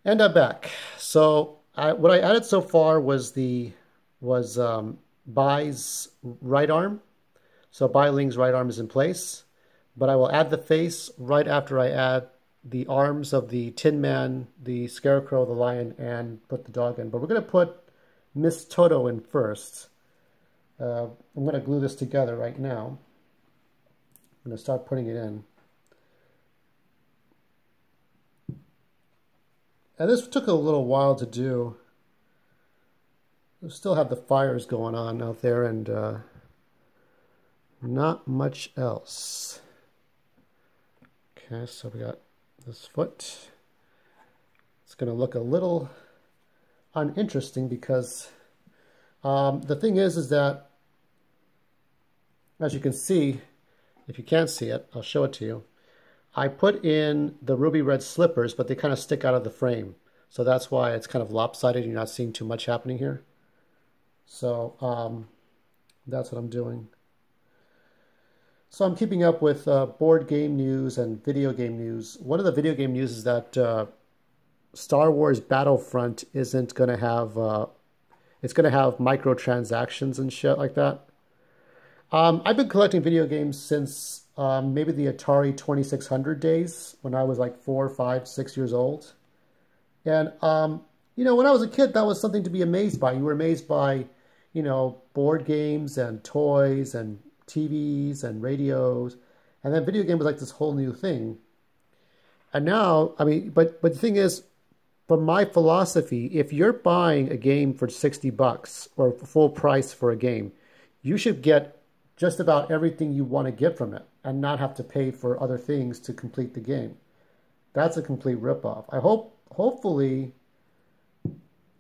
And I'm back. So what I added so far was Bai's right arm. So Bai Ling's right arm is in place, but I will add the face right after I add the arms of the Tin Man, the Scarecrow, the Lion, and put the dog in. But we're going to put Miss Toto in first. I'm going to glue this together right now. I'm going to start putting it in. And this took a little while to do. We still have the fires going on out there and not much else. Okay, so we got this foot. It's going to look a little uninteresting because the thing is that, as you can see, if you can't see it, I'll show it to you. I put in the ruby red slippers, but they kind of stick out of the frame. So that's why it's kind of lopsided. You're not seeing too much happening here. So that's what I'm doing. So I'm keeping up with board game news and video game news. One of the video game news is that Star Wars Battlefront isn't going to have, it's going to have microtransactions and shit like that. I've been collecting video games since maybe the Atari 2600 days when I was like 4, 5, 6 years old. And, you know, when I was a kid, that was something to be amazed by. You were amazed by, you know, board games and toys and TVs and radios. And then video game was like this whole new thing. And now, I mean, but the thing is, from my philosophy, if you're buying a game for 60 bucks or full price for a game, you should get just about everything you want to get from it and not have to pay for other things to complete the game. That's a complete ripoff. Hopefully,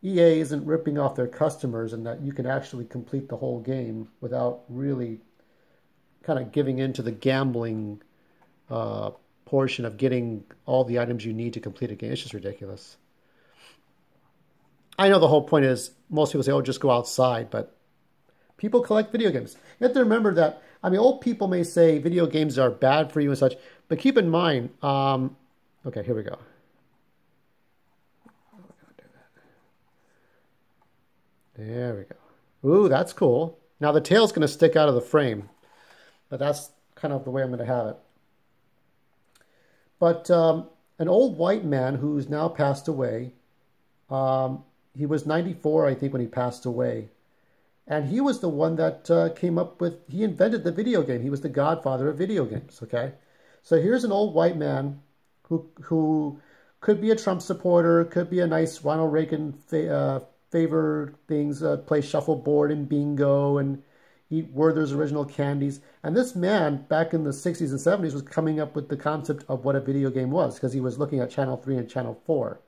EA isn't ripping off their customers and that you can actually complete the whole game without really kind of giving into the gambling portion of getting all the items you need to complete a game. It's just ridiculous. I know the whole point is most people say, oh, just go outside, but people collect video games. You have to remember that, I mean, old people may say video games are bad for you and such, but keep in mind, okay, here we go. There we go. Ooh, that's cool. Now the tail's going to stick out of the frame, but that's kind of the way I'm going to have it. But an old white man who's now passed away, he was 94, I think, when he passed away. And he was the one that came up with, he invented the video game. He was the godfather of video games, okay? So here's an old white man who could be a Trump supporter, could be a nice Ronald Reagan favor things, play shuffleboard and bingo and eat Werther's original candies. And this man, back in the 60s and 70s, was coming up with the concept of what a video game was because he was looking at Channel 3 and Channel 4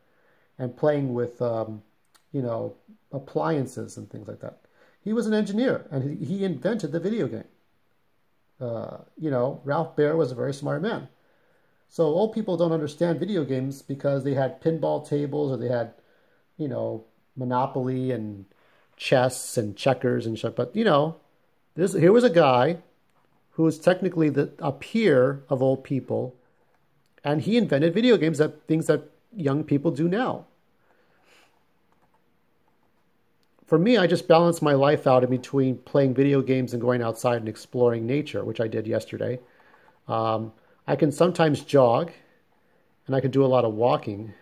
and playing with, you know, appliances and things like that. He was an engineer, and he invented the video game. You know, Ralph Baer was a very smart man. So old people don't understand video games because they had pinball tables or they had, you know, Monopoly and chess and checkers and shit. But, you know, here was a guy who was technically a peer of old people, and he invented video games, things that young people do now. For me, I just balance my life out in between playing video games and going outside and exploring nature, which I did yesterday. I can sometimes jog, and I can do a lot of walking.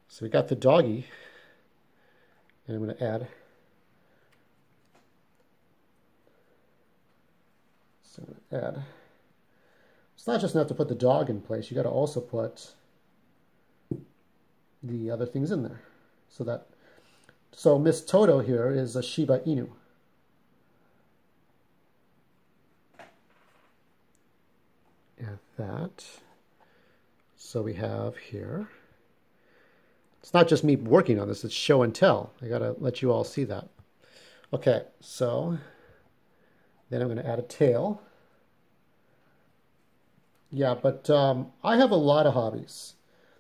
So we got the doggy, and I'm going to add. So I'm going to add. It's not just enough to put the dog in place. You got to also put the other things in there, so Miss Toto here is a Shiba Inu. Add that. So we have here. It's not just me working on this, it's show and tell. I gotta let you all see that. Okay, so then I'm gonna add a tail. Yeah, but I have a lot of hobbies.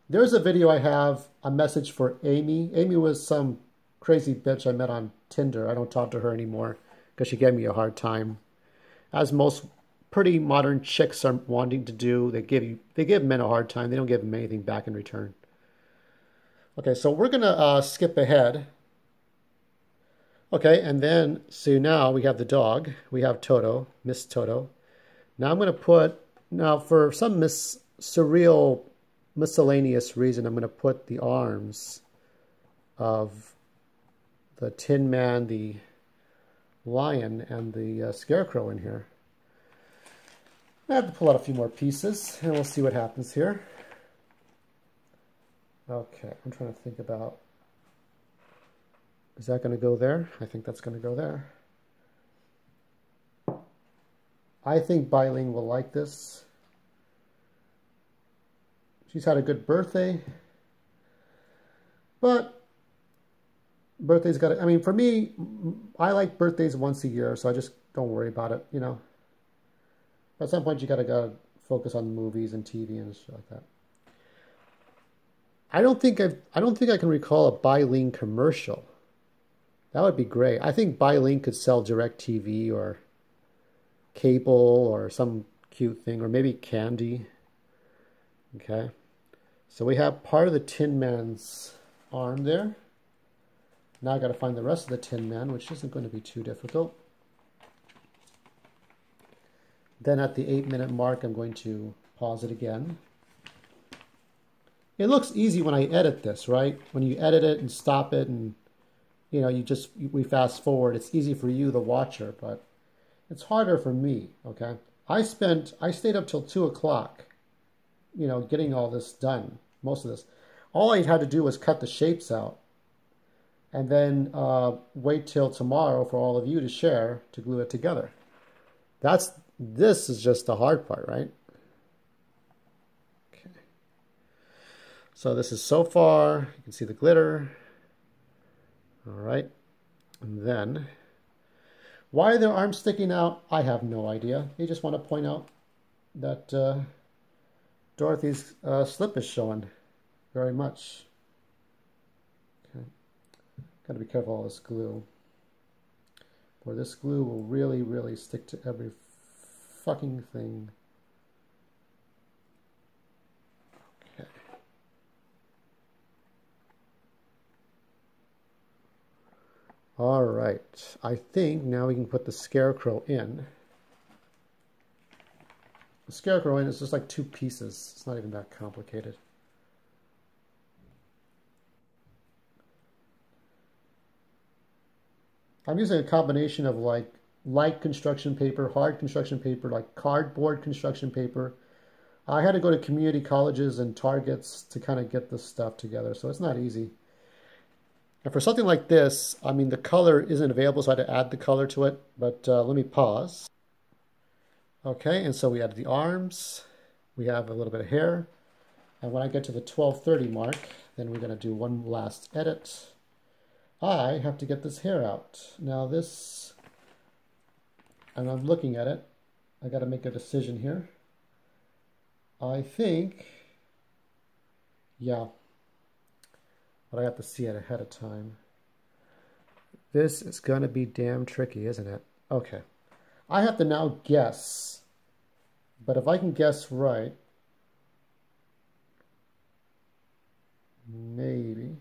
There's a video I have, a message for Amy. Amy was some crazy bitch I met on Tinder. I don't talk to her anymore because she gave me a hard time. As most pretty modern chicks are wanting to do, they give men a hard time. They don't give them anything back in return. Okay, so we're going to skip ahead. Okay, and then, so now we have the dog. We have Toto, Miss Toto. Now I'm going to put, now for some surreal, miscellaneous reason, I'm going to put the arms of the Tin Man, the lion, and the scarecrow in here. I have to pull out a few more pieces, and we'll see what happens here. Okay, I'm trying to think about, is that going to go there? I think that's going to go there. I think Bai Ling will like this. She's had a good birthday. But birthday's got to, I mean, for me, I like birthdays once a year, so I just don't worry about it, you know. At some point, you gotta focus on movies and TV and shit like that. I don't think I can recall a Bai Ling commercial. That would be great. I think Bai Ling could sell direct TV or cable or some cute thing, or maybe candy. Okay. So we have part of the Tin Man's arm there. Now I got to find the rest of the Tin Man, which isn't going to be too difficult. Then at the 8-minute mark, I'm going to pause it again. It looks easy when I edit this, right? When you edit it and stop it and, you know, we fast forward. It's easy for you, the watcher, but it's harder for me, okay? I stayed up till 2 o'clock, you know, getting all this done, most of this. All I had to do was cut the shapes out and then wait till tomorrow for all of you to share to glue it together. This is just the hard part, right? Okay. So this is so far. You can see the glitter. All right. And then, why are their arms sticking out? I have no idea. They just want to point out that Dorothy's slip is showing very much. Okay. Got to be careful of all this glue. Boy, this glue will really, really stick to every fucking thing. Okay. All right. I think now we can put the scarecrow in. The scarecrow in is just like 2 pieces. It's not even that complicated. I'm using a combination of like light construction paper, hard construction paper, like cardboard construction paper. I had to go to community colleges and Targets to kind of get this stuff together, so it's not easy. And for something like this, I mean, the color isn't available, so I had to add the color to it, but let me pause. Okay, and so we added the arms. We have a little bit of hair. And when I get to the 12:30 mark, then we're going to do one last edit. I have to get this hair out. Now this, and I'm looking at it, I got to make a decision here. I think, yeah, but I have to see it ahead of time. This is going to be damn tricky, isn't it? Okay. I have to now guess, but if I can guess right, maybe.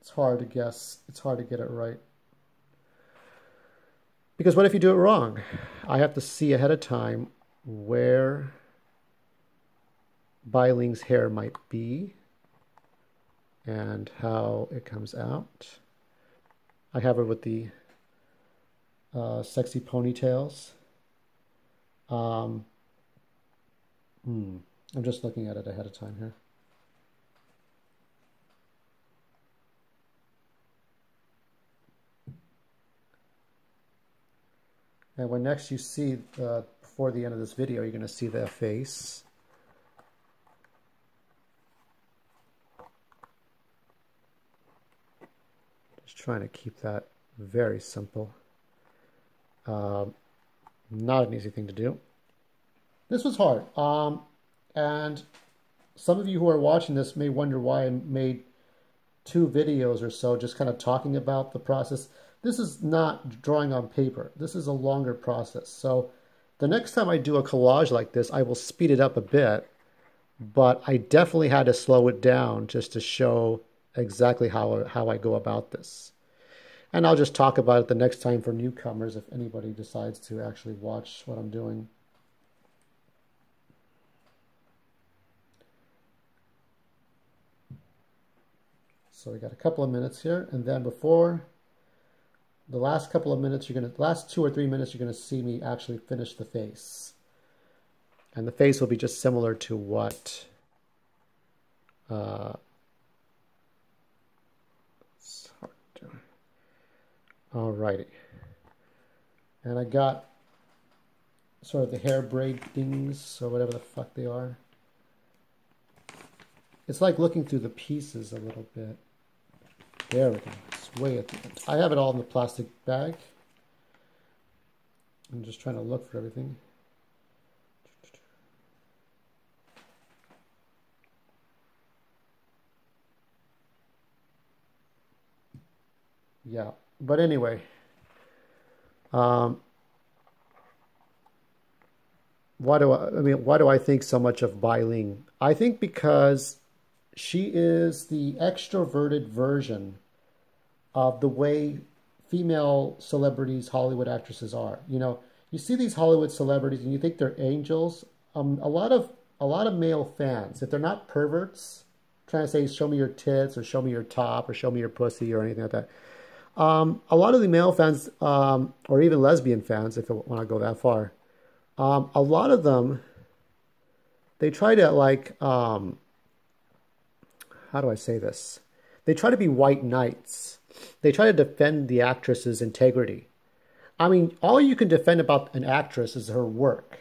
It's hard to guess. It's hard to get it right. Because what if you do it wrong? I have to see ahead of time where Bai Ling's hair might be and how it comes out. I have her with the sexy ponytails. I'm just looking at it ahead of time here. And when next you see, before the end of this video, you're going to see the face. Just trying to keep that very simple. Not an easy thing to do. This was hard. And some of you who are watching this may wonder why I made 2 videos or so just kind of talking about the process. This is not drawing on paper. This is a longer process. So the next time I do a collage like this, I will speed it up a bit. but I definitely had to slow it down just to show exactly how I go about this. And I'll just talk about it the next time for newcomers if anybody decides to actually watch what I'm doing. So we got a couple of minutes here, and then before the last couple of minutes, last 2 or 3 minutes, you're gonna see me actually finish the face. And the face will be just similar to what alrighty. And I got sort of the hair braidings, or whatever the fuck they are. It's like looking through the pieces a little bit. There we go. It's way at the end. I have it all in the plastic bag. I'm just trying to look for everything. Yeah, but anyway, why do I think so much of Bai Ling? I think because she is the extroverted version of the way female celebrities, Hollywood actresses are. You know, you see these Hollywood celebrities and you think they're angels. A lot of male fans, if they're not perverts, trying to say, show me your tits or show me your top or show me your pussy or anything like that. A lot of the male fans, or even lesbian fans, if I want to go that far, a lot of them, they try to like, how do I say this? They try to be white knights. They try to defend the actress's integrity. I mean, all you can defend about an actress is her work.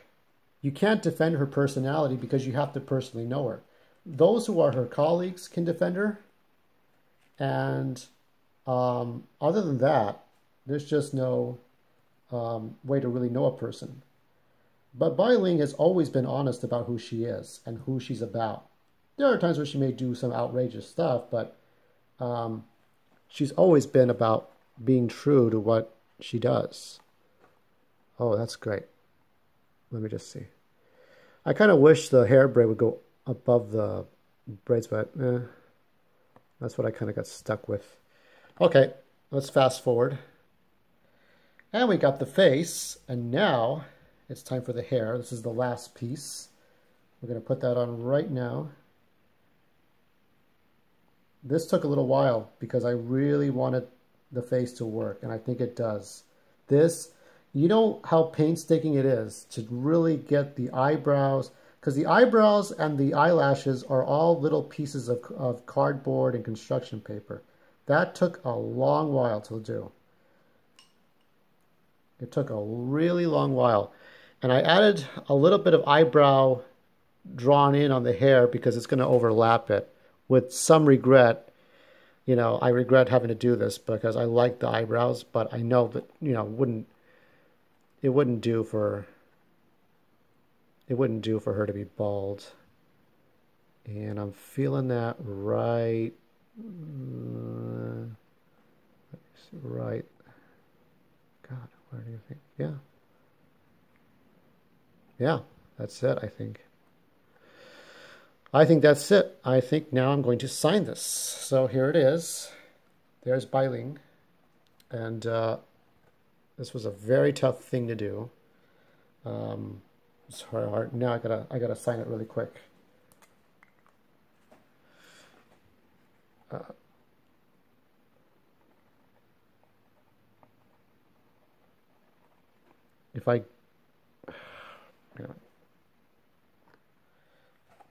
You can't defend her personality because you have to personally know her. Those who are her colleagues can defend her. And other than that, there's just no way to really know a person. But Bai Ling has always been honest about who she is and who she's about. There are times where she may do some outrageous stuff, but she's always been about being true to what she does. Oh, that's great. Let me just see. I kind of wish the hair braid would go above the braids, but that's what I kind of got stuck with. Okay, let's fast forward. And we got the face, and now it's time for the hair. This is the last piece. We're going to put that on right now. This took a little while because I really wanted the face to work, and I think it does. This, you know how painstaking it is to really get the eyebrows, because the eyebrows and the eyelashes are all little pieces of cardboard and construction paper. That took a long while to do. It took a really long while. And I added a little bit of eyebrow drawn in on the hair because it's going to overlap it. With some regret, you know, I regret having to do this because I like the eyebrows, but I know that, you know, it wouldn't do for her to be bald. And I'm feeling that right. Right. God, where do you think? Yeah. Yeah, that's it, I think. I think that's it. I think now I'm going to sign this. So here it is. There's Bai Ling. And this was a very tough thing to do. It's hard. Now I gotta sign it really quick. If I...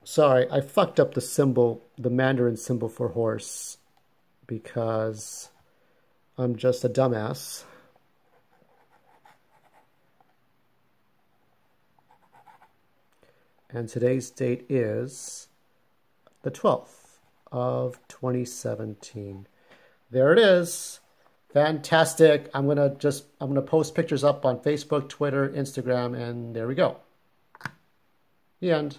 Sorry, I fucked up the symbol, the Mandarin symbol for horse, because I'm just a dumbass. And today's date is the 12th of 2017. There it is. Fantastic. I'm gonna post pictures up on Facebook, Twitter, Instagram, and there we go. The end.